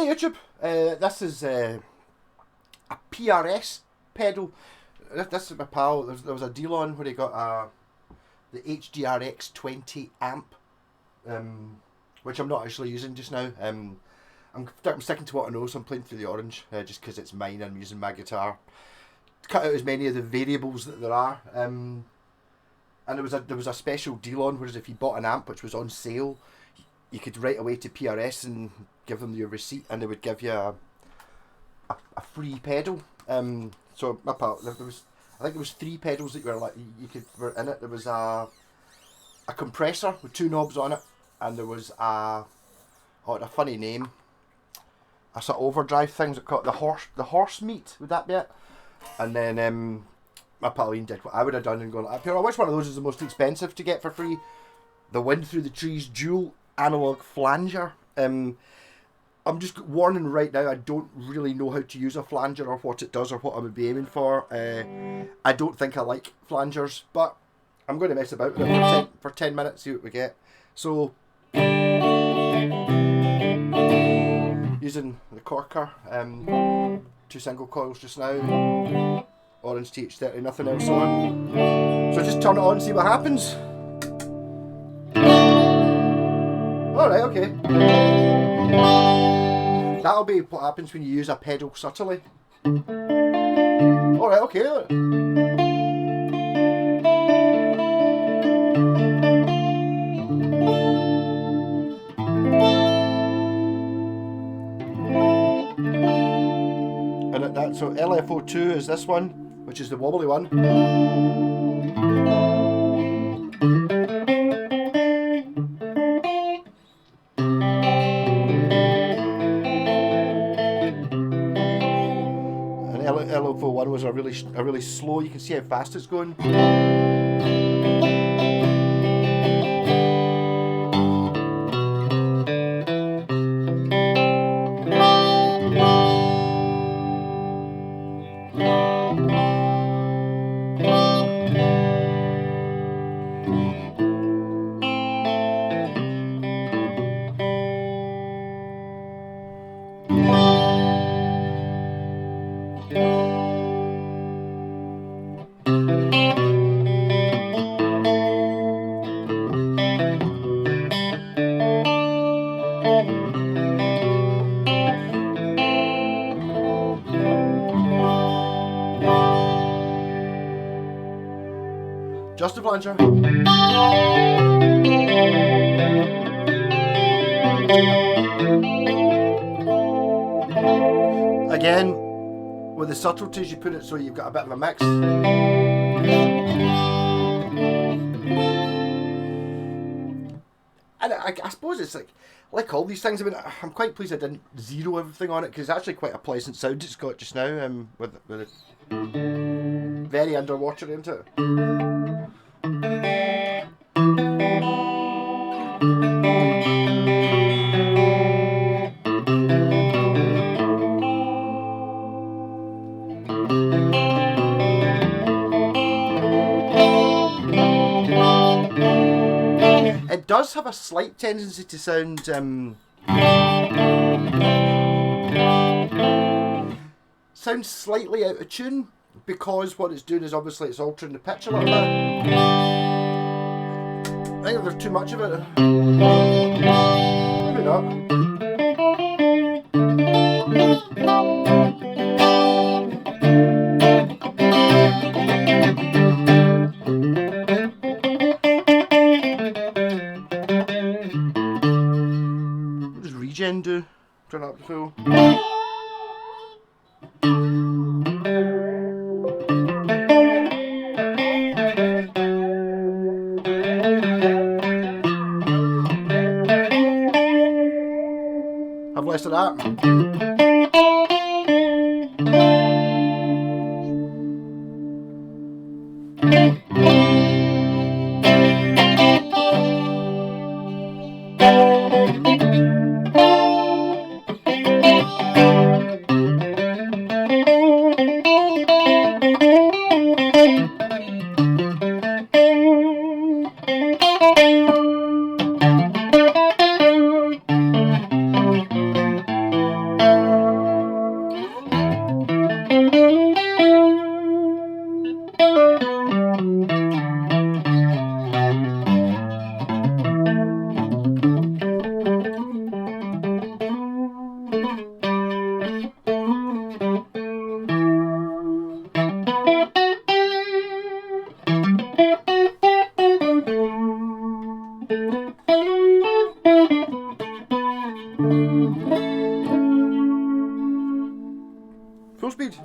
Hey YouTube, this is a PRS pedal. This is my pal. There was a deal on where he got the HDRX 20 amp, which I'm not actually using just now. I'm sticking to what I know, so I'm playing through the orange just because it's mine. I'm using my guitar. Cut out as many of the variables that there are. And there was a special deal on, whereas if you bought an amp which was on sale, you could write away to PRS and give them your receipt, and they would give you a free pedal. So my pal, I think there was 3 pedals that were in it. There was a compressor with 2 knobs on it, and there was a funny name, a sort of overdrive thing that called the horse meat. Would that be it? And then my pal Ian did what I would have done and gone, which one of those is the most expensive to get for free? The Wind Through the Trees dual analog flanger. I'm just warning right now, I don't really know how to use a flanger or what it does or what I would be aiming for. I don't think I like flangers, but I'm going to mess about with it for 10 minutes, see what we get. So, using the Corker, 2 single coils just now, Orange TH30, nothing else on. So just turn it on and see what happens. Alright, okay. That'll be what happens when you use a pedal subtly. Alright, okay. And that, so LFO2 is this one, which is the wobbly one. LFO1 was a really slow. You can see how fast it's going. Just a flanger. Again, with the subtleties, you put it so you've got a bit of a mix. And I suppose it's like all these things. I mean, I'm quite pleased I didn't zero everything on it, because it's actually quite a pleasant sound it's got just now. With it very underwater into it. It does have a slight tendency to sound slightly out of tune, because what it's doing is obviously it's altering the pitch a little bit. I think there's too much of it. Maybe not. What does regen do? Turn up the full. Have less of that. Full speed.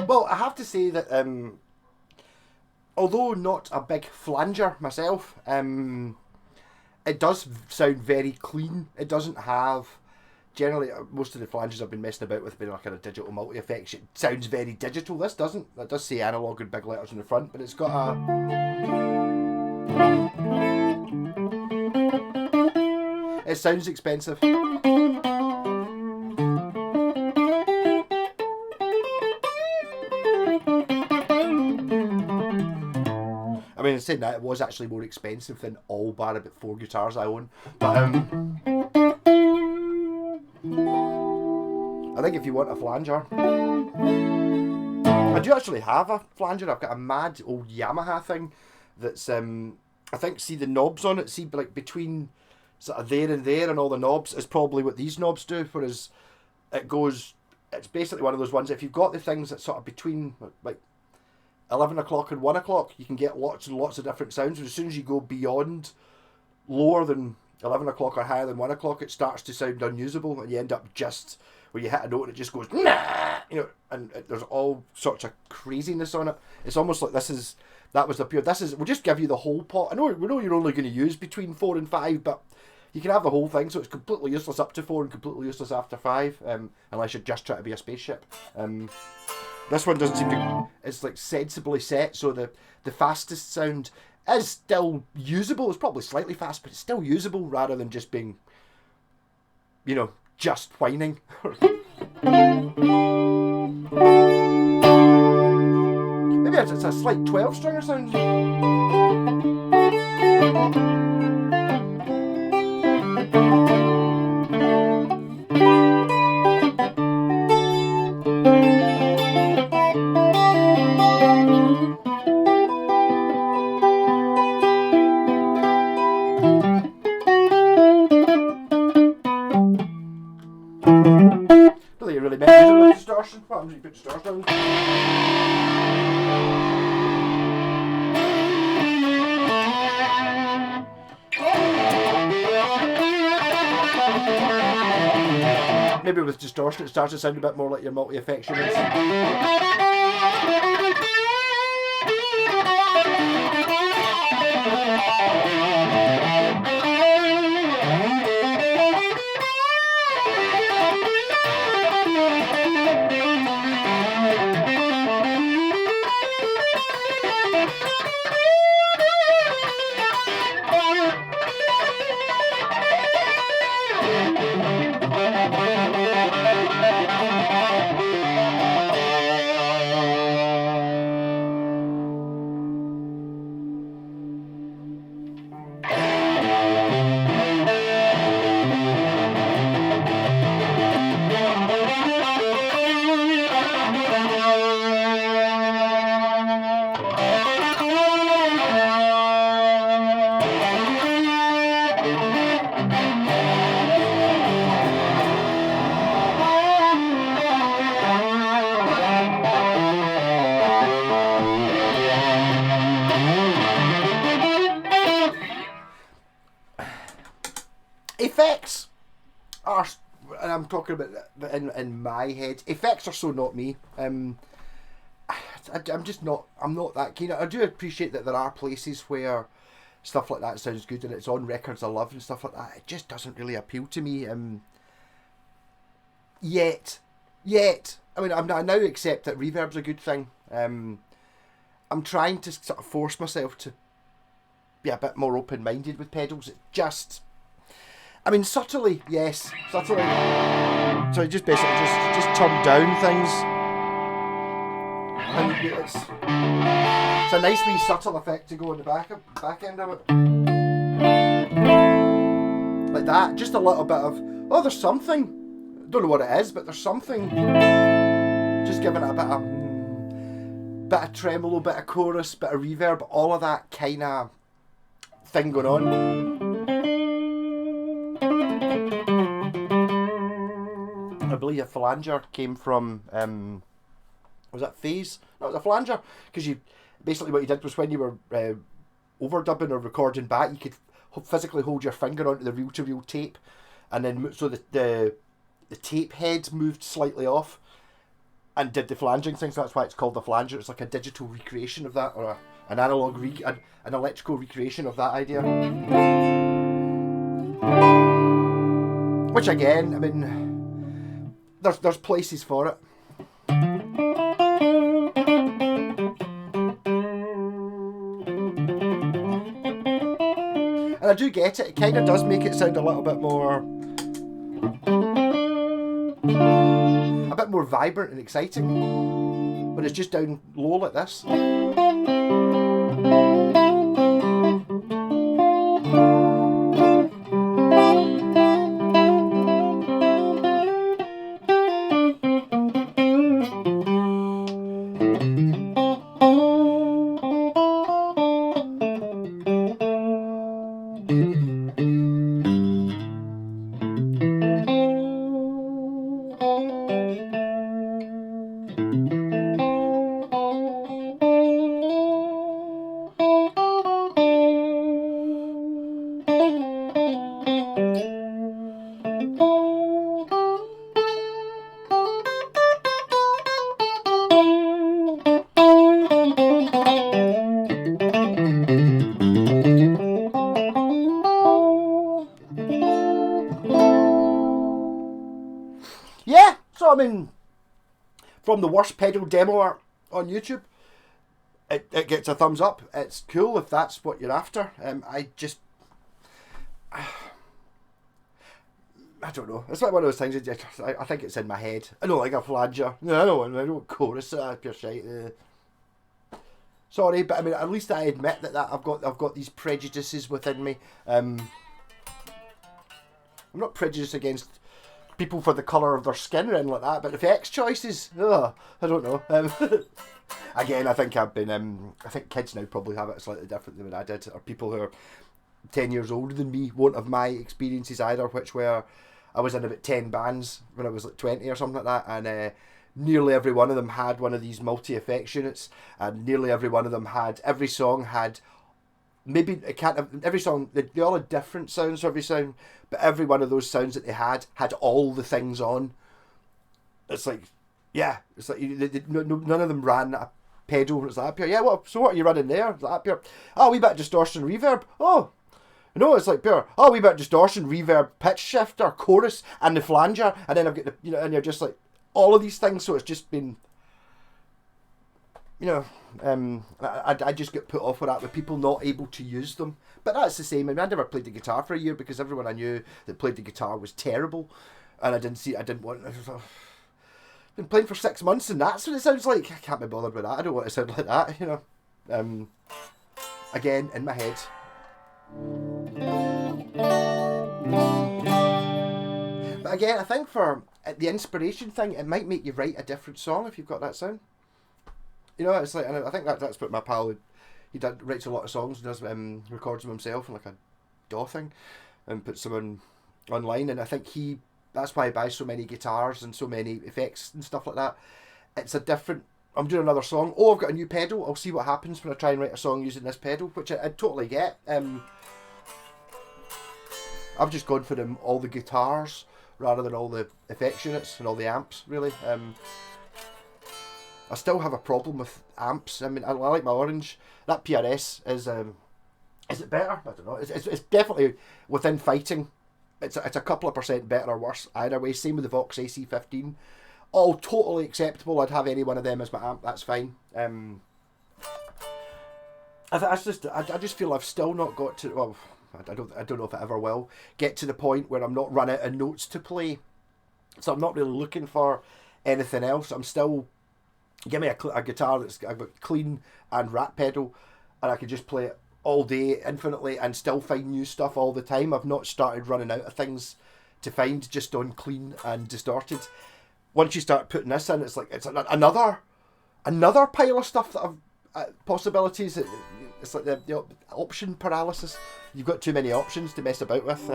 Well, I have to say that although not a big flanger myself, it does sound very clean. It doesn't have... Generally, most of the flanges I've been messing about with being like a digital multi-effects, it sounds very digital. This doesn't. It does say analog in big letters in the front, but it's got a... It sounds expensive. I mean, saying that, it was actually more expensive than all bar about 4 guitars I own. But I think if you want a flanger, I do actually have a flanger. I've got a mad old Yamaha thing that's I think, see the knobs on it, see like between sort of there and all the knobs is probably what these knobs do, whereas it goes, it's basically one of those ones, if you've got the things that sort of between like 11 o'clock and 1 o'clock, you can get lots and lots of different sounds. But as soon as you go beyond lower than 11 o'clock or higher than 1 o'clock, it starts to sound unusable, and you end up just where you hit a note and it just goes, nah, you know, and there's all sorts of craziness on it. It's almost like that was the pure, we'll just give you the whole pot. We know you're only going to use between 4 and 5, but you can have the whole thing, so it's completely useless up to 4 and completely useless after 5, unless you're just trying to be a spaceship. This one doesn't seem to... It's like sensibly set, so the fastest sound is still usable. It's probably slightly fast, but it's still usable rather than just being, you know, just whining. Maybe it's a slight 12 stringer sound. Really meant using with distortion. What happens when you put distortion on? Maybe with distortion it starts to sound a bit more like your multi-effects units. Effects are, and I'm talking about in my head, effects are so not me. I'm not that keen. I do appreciate that there are places where stuff like that sounds good and it's on records I love and stuff like that. It just doesn't really appeal to me yet. I mean, I now accept that reverb's a good thing. I'm trying to sort of force myself to be a bit more open-minded with pedals. I mean, subtly, yes, subtly. So I just basically just turn down things, and it's a nice wee subtle effect to go on the back end of it, like that. Just a little bit of there's something. Don't know what it is, but there's something. Just giving it a bit of tremolo, bit of chorus, bit of reverb, all of that kind of thing going on. I believe a flanger came from, was that Phase? No, it was a flanger, because basically what you did was when you were overdubbing or recording back, you could physically hold your finger onto the reel-to-reel tape, and then so the tape head moved slightly off and did the flanging thing, so that's why it's called the flanger. It's like a digital recreation of that, or an analog, an electrical recreation of that idea. Which again, I mean, there's places for it. And I do get it. It kind of does make it sound a little bit more vibrant and exciting when it's just down low like this. Yeah, so I mean, from the worst pedal demo art on YouTube, it gets a thumbs up. It's cool if that's what you're after. I don't know. It's like one of those things. I think it's in my head. I don't like a flanger. No, I don't chorus it. Pure shite. Sorry, but I mean, at least I admit that I've got these prejudices within me. I'm not prejudiced against people for the colour of their skin or anything like that, but effects choices, I don't know. Again, I think I think kids now probably have it slightly differently than I did, or people who are 10 years older than me won't have my experiences either, which were, I was in about 10 bands when I was like 20 or something like that, and nearly every one of them had one of these multi-effects units, and nearly every one of them had, every song had, maybe it can't have, every song, they all had different sounds for every sound, but every one of those sounds that they had all the things on. It's like, yeah, it's like none of them ran a pedal. It's like, up here, yeah, what are you running there? It's like, up here, oh, we bit distortion, reverb, oh, no, it's like pure, oh, we bit distortion, reverb, pitch shifter, chorus, and the flanger, and then I've got the, and you're just like, all of these things, so it's just been, I just get put off with that, with people not able to use them. But that's the same. I mean, I never played the guitar for a year because everyone I knew that played the guitar was terrible, and I didn't want. I've been playing for 6 months, and that's what it sounds like. I can't be bothered with that. I don't want to sound like that, Again, in my head. But again, I think for the inspiration thing, it might make you write a different song if you've got that sound. It's like, and I think that's what my pal, he writes a lot of songs and does records them himself in like a DAW thing and puts them online, and I think that's why he buys so many guitars and so many effects and stuff like that. It's a different, I'm doing another song, I've got a new pedal, I'll see what happens when I try and write a song using this pedal, which I totally get. I've just gone for all the guitars rather than all the effects units and all the amps, really. I still have a problem with amps. I mean, I like my Orange. That PRS is it better? I don't know. It's definitely within fighting. It's a couple of % better or worse either way. Same with the Vox AC15. All totally acceptable. I'd have any one of them as my amp. That's fine. I just feel I've still not got to. Well, I don't know if it ever will get to the point where I'm not run out of notes to play. So I'm not really looking for anything else. I'm still, give me a guitar that's got clean and rat pedal, and I can just play it all day infinitely and still find new stuff all the time. I've not started running out of things to find just on clean and distorted. Once you start putting this in, it's like it's another pile of stuff that I've possibilities. It's like the option paralysis. You've got too many options to mess about with.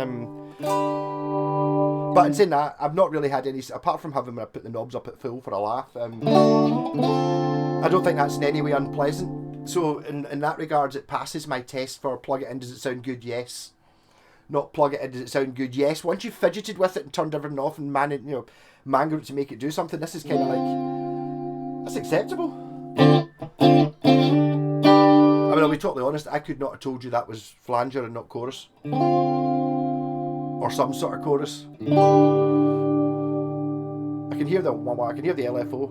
But in saying that, I've not really had any, apart from having when I put the knobs up at full for a laugh. I don't think that's in any way unpleasant. So in that regards, it passes my test for plug it in, does it sound good? Yes. Not plug it in, does it sound good? Yes. Once you've fidgeted with it and turned everything off and mangled it to make it do something, this is kind of like, that's acceptable. I mean, I'll be totally honest, I could not have told you that was flanger and not chorus. Or some sort of chorus. I can hear the LFO.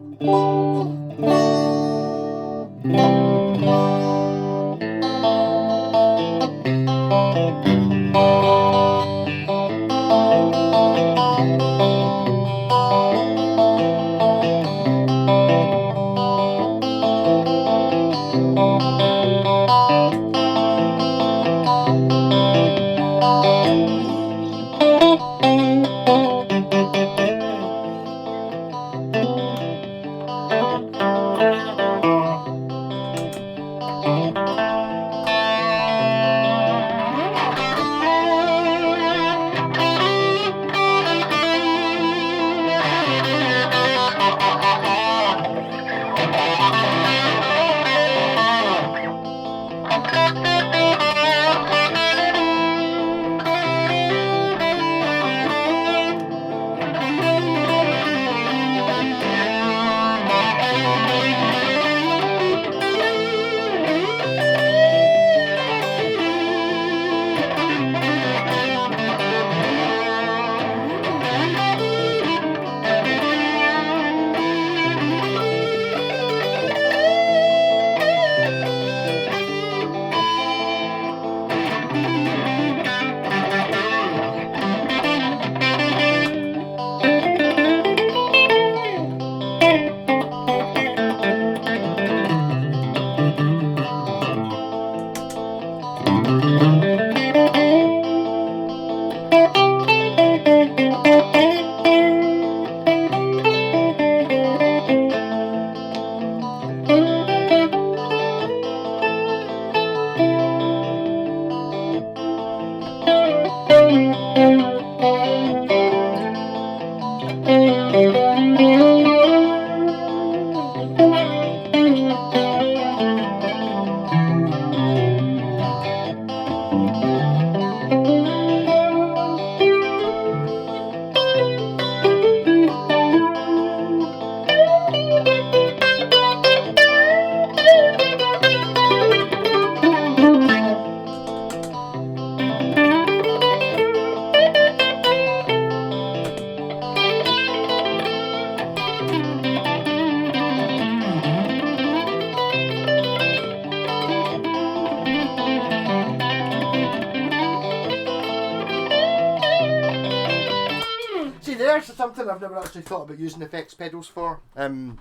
There's something I've never actually thought about using effects pedals for. When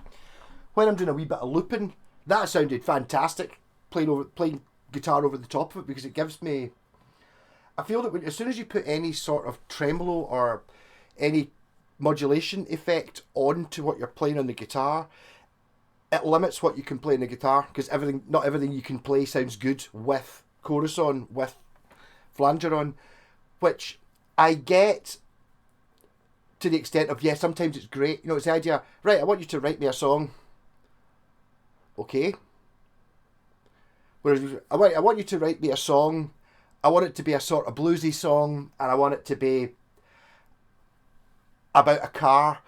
I'm doing a wee bit of looping, that sounded fantastic. Playing guitar over the top of it, because it gives me. I feel that as soon as you put any sort of tremolo or any modulation effect onto what you're playing on the guitar, it limits what you can play on the guitar, because not everything you can play sounds good with chorus on, with flanger on, which I get. To the extent of, sometimes it's great. It's the idea, right, I want you to write me a song. Okay. Whereas I want you to write me a song. I want it to be a sort of bluesy song, and I want it to be about a car.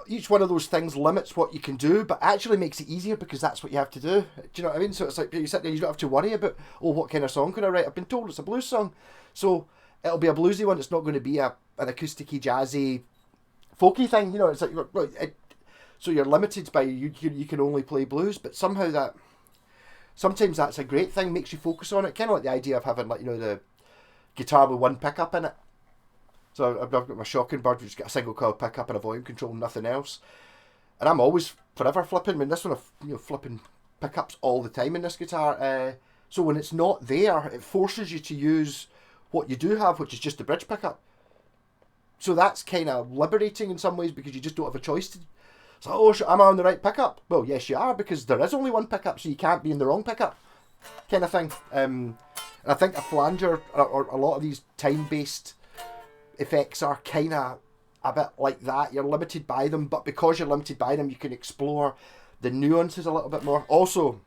Each one of those things limits what you can do, but actually makes it easier because that's what you have to do. Do you know what I mean? So it's like you sit there, you don't have to worry about, what kind of song can I write? I've been told it's a blues song. So it'll be a bluesy one. It's not going to be an acousticy, jazzy, folky thing. It's like so you're limited by you can only play blues, but somehow that sometimes that's a great thing, makes you focus on it. Kind of like the idea of having, like, you know, the guitar with one pickup in it. So I've got my Shocking Bird, which has got a single coil pickup and a volume control, nothing else. And I'm always forever flipping. I mean, this one, flipping pickups all the time in this guitar. So when it's not there, it forces you to use what you do have, which is just the bridge pickup. So that's kind of liberating in some ways, because you just don't have a choice to. So, oh, am I on the right pickup? Well, yes, you are, because there is only one pickup, so you can't be in the wrong pickup, kind of thing. And I think a flanger, or a lot of these time-based effects are kind of a bit like that. You're limited by them, but because you're limited by them, you can explore the nuances a little bit more. Also,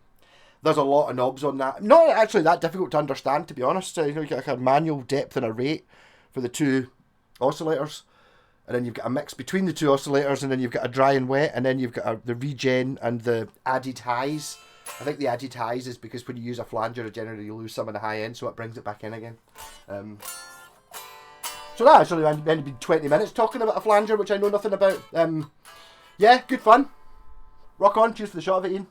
there's a lot of knobs on that. Not actually that difficult to understand, to be honest. You get like a manual depth and a rate for the two oscillators, and then you've got a mix between the two oscillators, and then you've got a dry and wet, and then you've got the regen and the added highs. I think the added highs is because when you use a flanger, generally you lose some of the high end, so it brings it back in again. So that actually ended up 20 minutes talking about a flanger, which I know nothing about. Yeah, good fun. Rock on. Cheers for the shot of it, Ian.